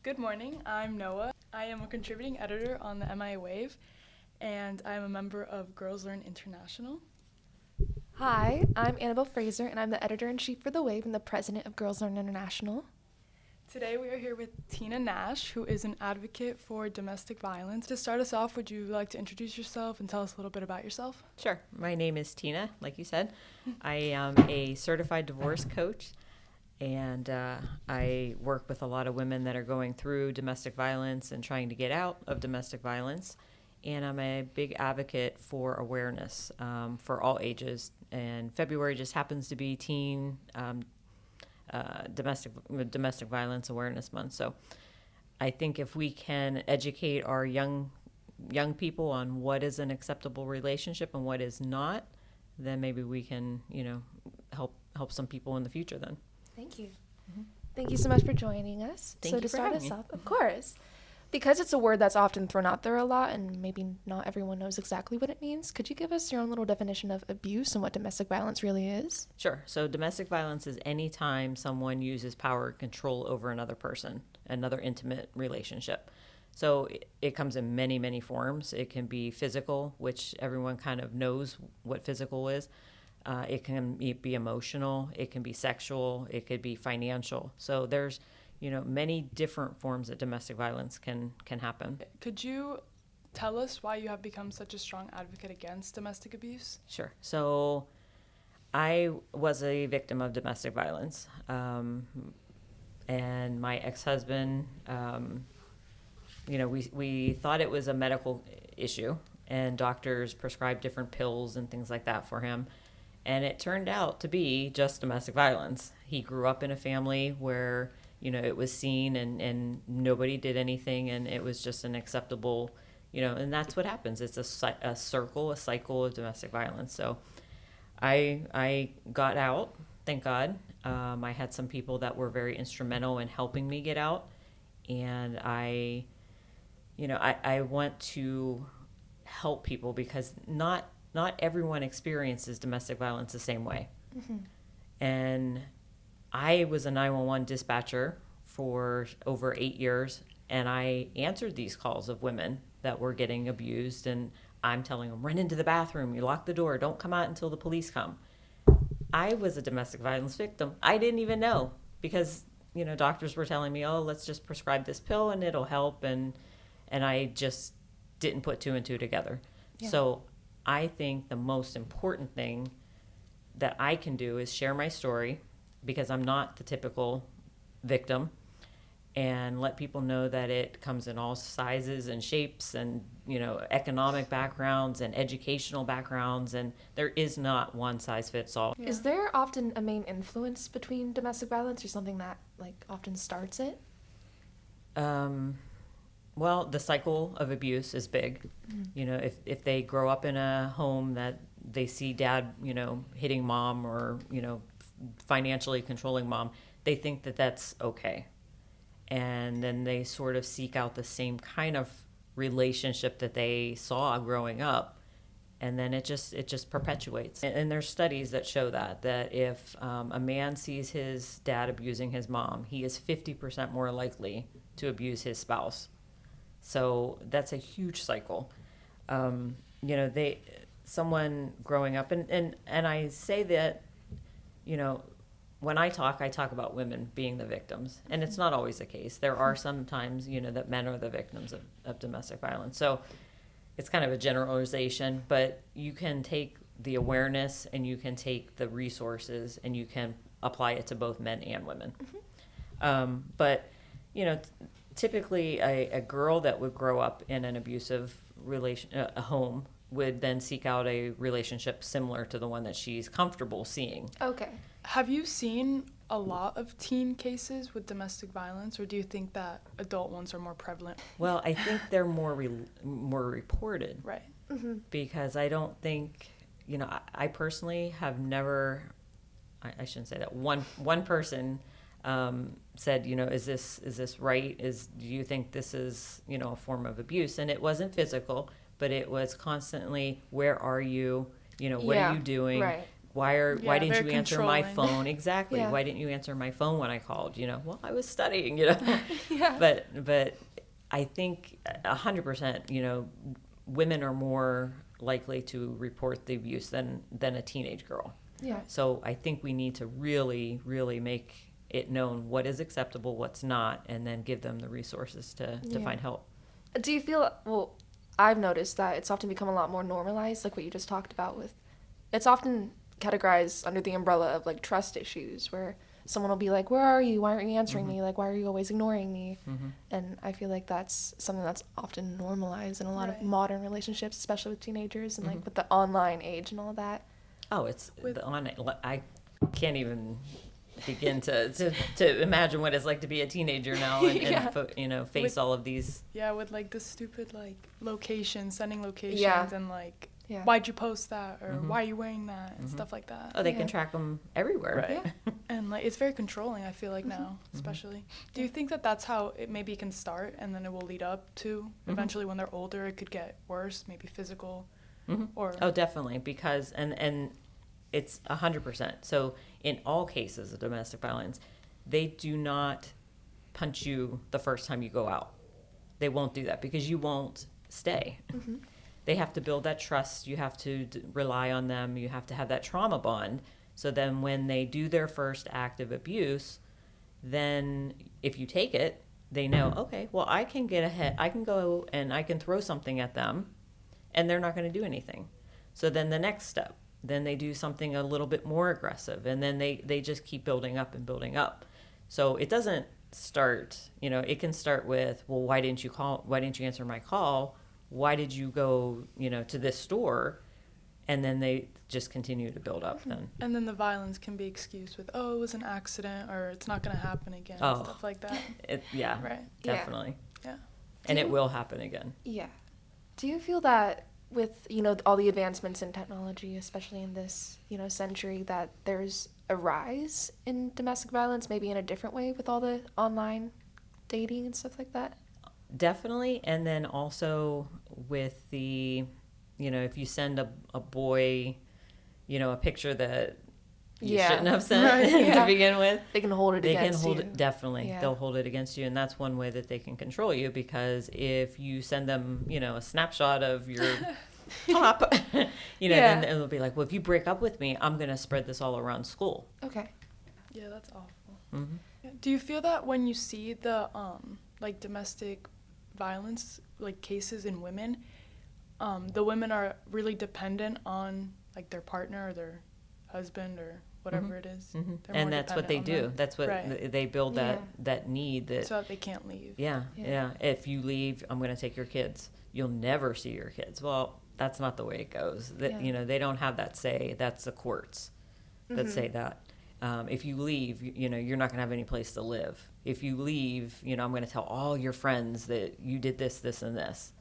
Good morning, I'm Noah. I am a contributing editor on the MIA Wave, and I am a member of Girls Learn International. Hi, I'm Annabelle Fraser, and I'm the editor-in-chief for The Wave and the president of Girls Learn International. Today we are here with Kristina Nash, who is an advocate for domestic violence. To start us off, would you like to introduce yourself and tell us a little bit about yourself? Sure. My name is Tina, like you said. I am a certified divorce coach, and I work with a lot of women that are going through domestic violence and trying to get out of domestic violence. And I'm a big advocate for awareness for all ages. And February just happens to be Teen Domestic Violence Awareness Month. So I think if we can educate our young people on what is an acceptable relationship and what is not, then maybe we can, help some people in the future then. Thank you. Mm-hmm. Thank you so much for joining us. Thank you to for start having us me. off, of course, because it's a word that's often thrown out there a lot and maybe not everyone knows exactly what it means, could you give us your own little definition of abuse and what domestic violence really is? Sure. So domestic violence is any time someone uses power or control over another person, another intimate relationship. So it comes in many, many forms. It can be physical, which everyone kind of knows what physical is. It can be emotional. It can be sexual. It could be financial. So there's, many different forms that domestic violence can happen. Could you tell us why you have become such a strong advocate against domestic abuse? Sure. So I was a victim of domestic violence. And my ex-husband, we thought it was a medical issue, and doctors prescribed different pills and things like that for him. And it turned out to be just domestic violence. He grew up in a family where, it was seen and nobody did anything, and it was just an acceptable, and that's what happens. It's a cycle of domestic violence. So I got out, thank God. I had some people that were very instrumental in helping me get out. And I want to help people because not everyone experiences domestic violence the same way. Mm-hmm. And I was a 911 dispatcher for over 8 years, and I answered these calls of women that were getting abused, and I'm telling them, run into the bathroom, you lock the door, don't come out until the police come. I was a domestic violence victim. I didn't even know because, doctors were telling me, oh, let's just prescribe this pill and it'll help, and I just didn't put two and two together. Yeah. So I think the most important thing that I can do is share my story, because I'm not the typical victim, and let people know that it comes in all sizes and shapes and, economic backgrounds and educational backgrounds, and there is not one size fits all. Yeah. Is there often a main influence between domestic violence or something that often starts it? Well, the cycle of abuse is big. Mm-hmm. If they grow up in a home that they see dad, hitting mom or, financially controlling mom, they think that that's okay. And then they sort of seek out the same kind of relationship that they saw growing up. And then it just perpetuates. And there's studies that show that if a man sees his dad abusing his mom, he is 50% more likely to abuse his spouse. So that's a huge cycle. Someone growing up, and I say that, when I talk about women being the victims, and it's not always the case. There are some times, that men are the victims of domestic violence. So it's kind of a generalization, but you can take the awareness and you can take the resources and you can apply it to both men and women. Mm-hmm. But, typically a girl that would grow up in an abusive a home would then seek out a relationship similar to the one that she's comfortable seeing. Okay. Have you seen a lot of teen cases with domestic violence, or do you think that adult ones are more prevalent? Well, I think they're more reported. Right. Mm-hmm. Because I don't think, I personally have never, I shouldn't say that, one person said, is this right? Do you think this is, a form of abuse? And it wasn't physical, but it was constantly, where are you? What are you doing? Right. why didn't very you answer my controlling. phone? Exactly. Yeah. Why didn't you answer my phone when I called? Well, I was studying, Yeah. But I think 100%, women are more likely to report the abuse than a teenage girl. Yeah. So I think we need to really, really make it known what is acceptable, what's not, and then give them the resources to Yeah. find help. Do you feel, well, I've noticed that it's often become a lot more normalized, like what you just talked about with, it's often categorized under the umbrella of like trust issues where someone will be like, where are you? Why aren't you answering me? Like, why are you always ignoring me? And I feel like that's something that's often normalized in a lot of Right. modern relationships, especially with teenagers and like with the online age and all that. Oh, it's With- I can't even begin to imagine what it's like to be a teenager now and, Yeah. face With- all of these. Yeah, with like the stupid like locations, sending locations, Yeah. and like, Yeah. why'd you post that, or why are you wearing that, and stuff like that. Oh, they Yeah. can track them everywhere. Right. And like it's very controlling, I feel like now, especially. Do you think that that's how it maybe can start, and then it will lead up to eventually when they're older it could get worse, maybe physical, or Oh, definitely, because and it's 100%. So in all cases of domestic violence, they do not punch you the first time you go out. They won't do that because you won't stay. They have to build that trust. You have to rely on them. You have to have that trauma bond. So then when they do their first act of abuse, then if you take it, they know, okay, well, I can get ahead. I can go and I can throw something at them and they're not going to do anything. So then the next step, then they do something a little bit more aggressive, and then they just keep building up and building up. So it doesn't start, it can start with, well, why didn't you call? Why didn't you answer my call? Why did you go, to this store? And then they just continue to build up then. and then the violence can be excused with, oh, it was an accident, or it's not going to happen again, Oh. stuff like that. Yeah, Right. Yeah. definitely. Yeah. And Do it you- will happen again. Yeah. Do you feel that with, all the advancements in technology, especially in this, century, that there's a rise in domestic violence, maybe in a different way with all the online dating and stuff like that? Definitely. And then also with the, if you send a boy, a picture that you Yeah. shouldn't have sent Right, yeah. to begin with, They can hold it they can against hold you. it. Definitely. Yeah. They'll hold it against you. And that's one way that they can control you, because if you send them, a snapshot of your top, Yeah. then it'll be like, well, if you break up with me, I'm going to spread this all around school. Okay. Yeah, that's awful. Mm-hmm. Yeah. Do you feel that when you see the like domestic violence like cases in women, the women are really dependent on like their partner or their husband or whatever it is? They're more And that's what they dependent do. on them. That's what Right. they build Yeah. that need that. So that they can't leave. Yeah, Yeah. yeah. If you leave, I'm going to take your kids. You'll never see your kids. Well, that's not the way it goes. That Yeah. they don't have that say. That's the courts that say that. If you leave, you're not going to have any place to live. If you leave, I'm going to tell all your friends that you did this, this, and this.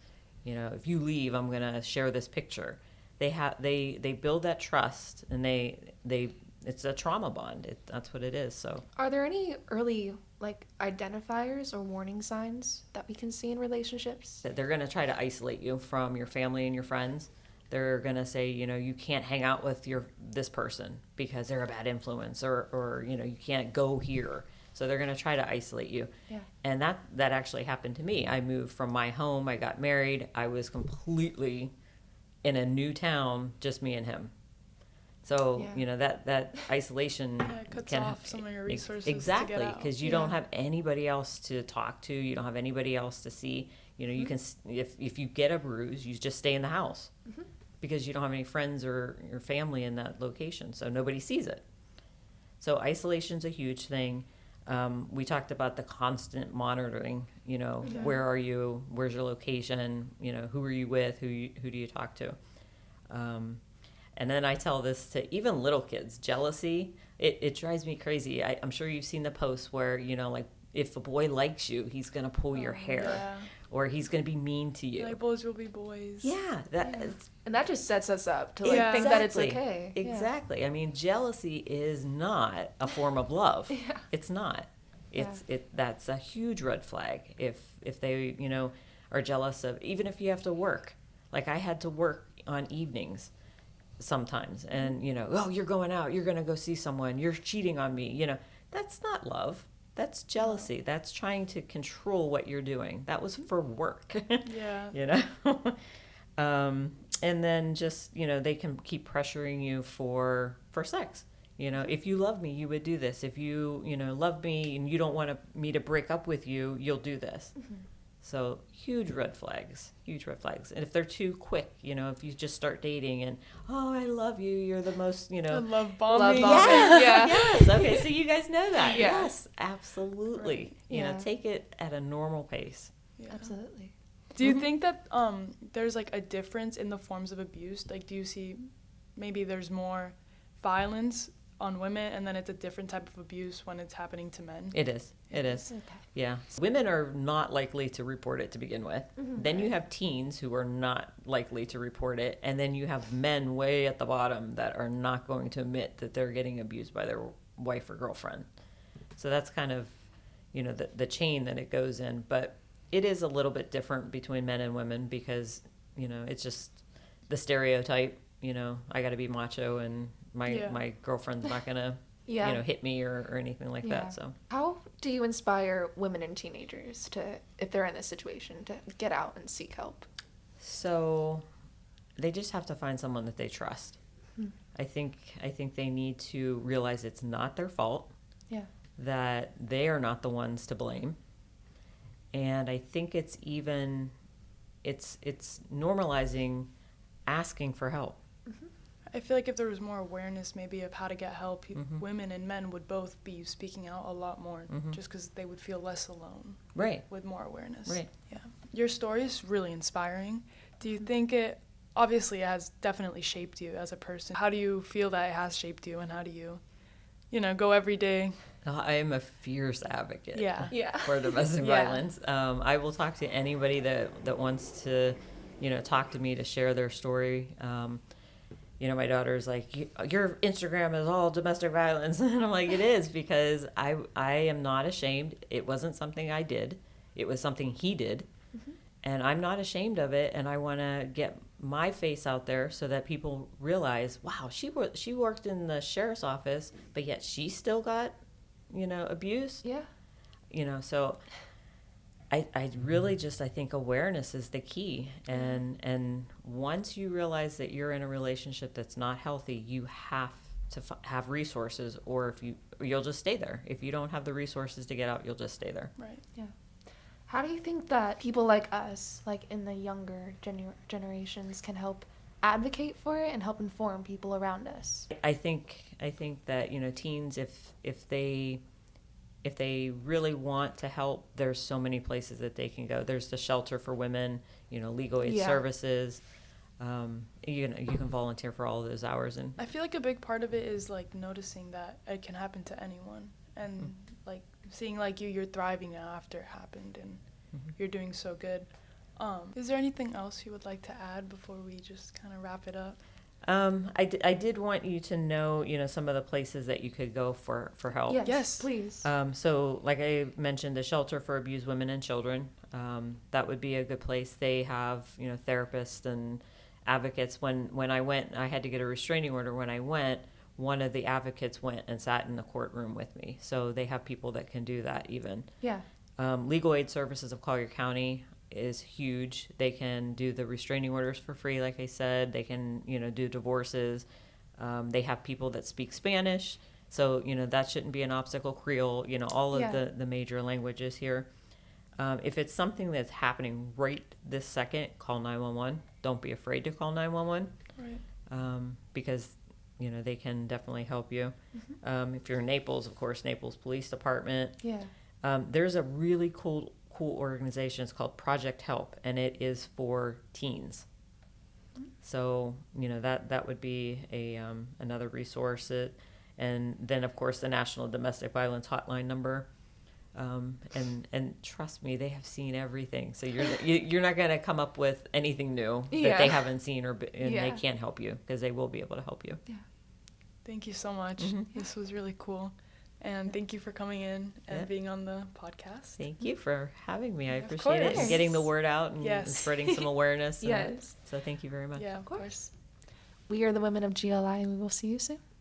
If you leave, I'm going to share this picture. They build that trust, and it's a trauma bond. That's what it is. So Are there any early like identifiers or warning signs that we can see in relationships? that they're going to try to isolate you from your family and your friends. They're going to say, you can't hang out with this person because they're a bad influence, or you can't go here. So they're going to try to isolate you. Yeah. And that actually happened to me. I moved from my home. I got married. I was completely in a new town, just me and him. So, Yeah. that isolation Yeah, it cuts off some of your resources to get Exactly, out. because you Yeah. don't have anybody else to talk to. You don't have anybody else to see. You can, if you get a bruise, you just stay in the house because you don't have any friends or your family in that location, so nobody sees it. So isolation's a huge thing. We talked about the constant monitoring. Where are you? Where's your location? Who are you with? Who do you talk to? And then I tell this to even little kids. Jealousy, it drives me crazy. I'm sure you've seen the posts where, like, if a boy likes you, he's going to pull your hair, Yeah. or he's going to be mean to you. Like boys will be boys. Yeah, it's And that just sets us up to like Yeah. think that it's Exactly. okay. Yeah. Exactly. I mean, jealousy is not a form of love. Yeah. It's not. That's a huge red flag if they, are jealous of, even if you have to work. Like I had to work on evenings. sometimes. And, oh, you're going out, you're going to go see someone, you're cheating on me. That's not love. That's jealousy. No. That's trying to control what you're doing. That was for work. Yeah. And then just, they can keep pressuring you for sex. If you love me, you would do this. If you, love me and you don't want me to break up with you, you'll do this. Mm-hmm. So huge red flags. And if they're too quick, if you just start dating and, oh, I love you, you're the most, The love bombing. Yes. Okay, so you guys know that. Yeah. Yes, absolutely. Right. Take it at a normal pace. Yeah. Absolutely. Do you think that there's like a difference in the forms of abuse? Like, do you see maybe there's more violence on women and then it's a different type of abuse when it's happening to men? It is. Okay. Yeah. Women are not likely to report it to begin with. Mm-hmm. Then you have teens who are not likely to report it. And then you have men way at the bottom that are not going to admit that they're getting abused by their wife or girlfriend. So that's kind of, the chain that it goes in. But it is a little bit different between men and women because, it's just the stereotype, I got to be macho and my girlfriend's not going to, hit me or anything like that. So how do you inspire women and teenagers to, if they're in this situation, to get out and seek help? So they just have to find someone that they trust. I think they need to realize it's not their fault. Yeah. That they are not the ones to blame. And I think it's normalizing asking for help. Mm-hmm. I feel like if there was more awareness maybe of how to get help, mm-hmm. women and men would both be speaking out a lot more mm-hmm. just because they would feel less alone. Right. With more awareness. Right. Yeah. Your story is really inspiring. Do you think it has definitely shaped you as a person? How do you feel that it has shaped you, and how do you, go every day? I am a fierce advocate Yeah. for domestic violence. I will talk to anybody that wants to, talk to me to share their story. My daughter's like, your Instagram is all domestic violence. And I'm like, it is, because I am not ashamed. It wasn't something I did. It was something he did. Mm-hmm. And I'm not ashamed of it. And I want to get my face out there so that people realize, wow, she worked in the sheriff's office, but yet she still got, abuse. Yeah. So I really just, I think awareness is the key. And once you realize that you're in a relationship that's not healthy, you have to have resources, or you'll just stay there. If you don't have the resources to get out, you'll just stay there. Right. Yeah. How do you think that people like us, like in the younger generations, can help advocate for it and help inform people around us? I think that, teens, if they really want to help, there's so many places that they can go. There's the shelter for women, legal aid services. You can volunteer for all of those hours. And I feel like a big part of it is like noticing that it can happen to anyone, and like seeing like you're thriving now after it happened, and you're doing so good. Is there anything else you would like to add before we just kind of wrap it up? I did want you to know, some of the places that you could go for help. Yes, please. So like I mentioned, the shelter for abused women and children, that would be a good place. They have, therapists and advocates. When I went, I had to get a restraining order. When I went, one of the advocates went and sat in the courtroom with me. So they have people that can do that even. Yeah. Legal aid services of Collier County is huge. They can do the restraining orders for free, like I said. They can, do divorces. They have people that speak Spanish. So, that shouldn't be an obstacle. Creole, all of the major languages here. If it's something that's happening right this second, call 911. Don't be afraid to call 911. Right. Because, they can definitely help you. Mm-hmm. If you're in Naples, of course, Naples Police Department. Yeah. There's a really cool organization. It's called Project Help, and it is for teens. So that would be another resource. And then of course the National Domestic Violence Hotline number. And trust me, they have seen everything. So you're not going to come up with anything new that they haven't seen, and they can't help you, because they will be able to help you. Yeah. Thank you so much. Mm-hmm. This was really cool. And thank you for coming in and being on the podcast. Thank you for having me. I Of appreciate it. course. And getting the word out and spreading some awareness. Yes. So thank you very much. Yeah, of course. We are the women of GLI, and we will see you soon.